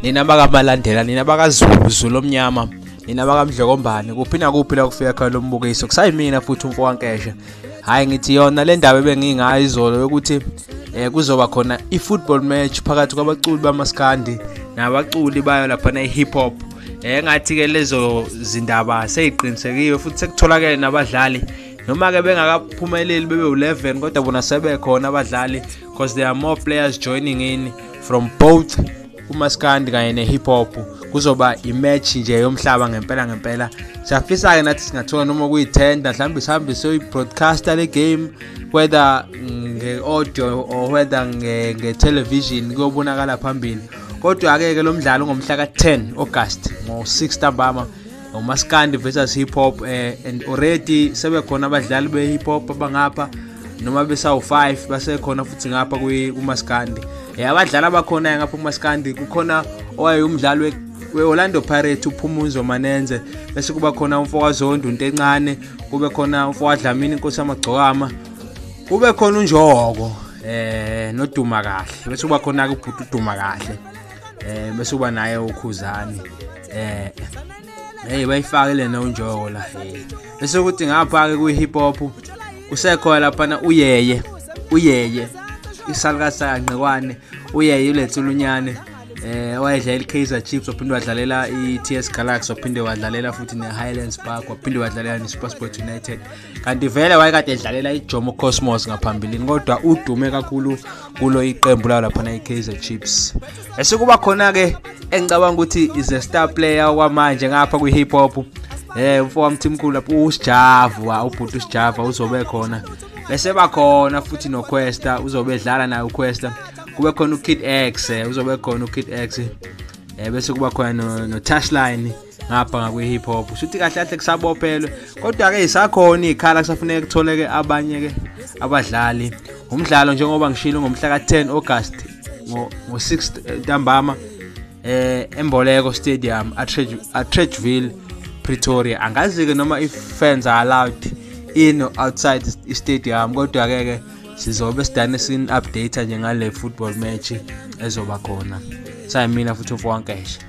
nina bakaMalandela, nina bakaZulu omnyama, nina bakaMdlokombane, kuphi nakuphi la kufika khona lo mbukiso. Kusayimina futhi uMfokankesha. Hayi ngithi yona le ndaba ebengingayo izolo yokuthi kuzoba khona i-football match phakathi kwabaculi bamaskandi nabaculi bayo lapha ne-hip hop. Ngathi ke lezo zindaba seyiqinisekiwe futhi sekutholakala nabadlali noma ke bengakaphumeleli bebe u11 kodwa bona sebekhona abadlali because there are more players joining in from both umaskandi kanye ne-hip hop. Kuzoba i-match nje yomhlaba ngempela. Siyafisa ke nathi singathola noma kuyi-10 mhlawumbe sihambe soyi-broadcaster le game whether nge-audio or whether nge-television kuyobonakala phambili. Kodwa ke lo mdlalo ngomhla ka-10 August ngo-6 ntambama umaskandi versus hip hop and already sebekhona abadlali be-hip hop abangapha noma besawu5 basekhona futhi ngapha kumaskandi. Abadlali abakhona ngapha kumaskandi kukhona owayumdlali we-Orlando Pirates uPhumuzo Manenze, bese kuba khona uMfokazondo Ntencane, kube khona uMfokaDlamini Inkosi Amagcokama, kube khona uNjoko noDuma Kahle, bese kuba khona ke uBhuti uDuma Kahle, bese kuba naye uKhuzani. Bayifakile noNjoko la. Bese ukuthi ngapha ke ku-hip hop usekhona lapha uyeye isalukasa Nqekwane, uyeye uLethulunyane wayedlala iKaizer Chiefs, waphinde wadlalela iTS Galaxy, waphinde wadlalela futhi neHighlands Park, waphinde wadlalela neSuperSport United. Kanti vele wayekade edlalela iJomo Cosmos ngaphambilini kodwa udume kakhulu kulo iqembu lawo lapha iKaizer Chiefs. Bese kuba khona ke engicabanga ukuthi is a star player kwamanje ngapha kwi-hip hop. Mfowamthimkhulu lapho uSijavu, uBhuti uSijavu uzobe khona. Bese bakhona futhi noQuesta uzobe edlala naye uQuesta. Kube khona uKid X, uzobe khona uKid X. Bese kuba khona noTouchline ngapha ngakwi-hip hop. Futhi kahle kahle kusabophelwe kodwa ke isakhona ikhala kusafuneka kutholeke abanye ke abadlali. Umdlalo njengoba ngishilo ngomhla ka-10 August ngo-6 ntambama eMboleko Stadium Atteridgeville Pretoria. Angazi ke noma if-fans are allowed in or outside the stadium kodwa ke sizobe sidane sin-update nje ngale football match ezoba khona. Sayimina futhi uMfokankesha.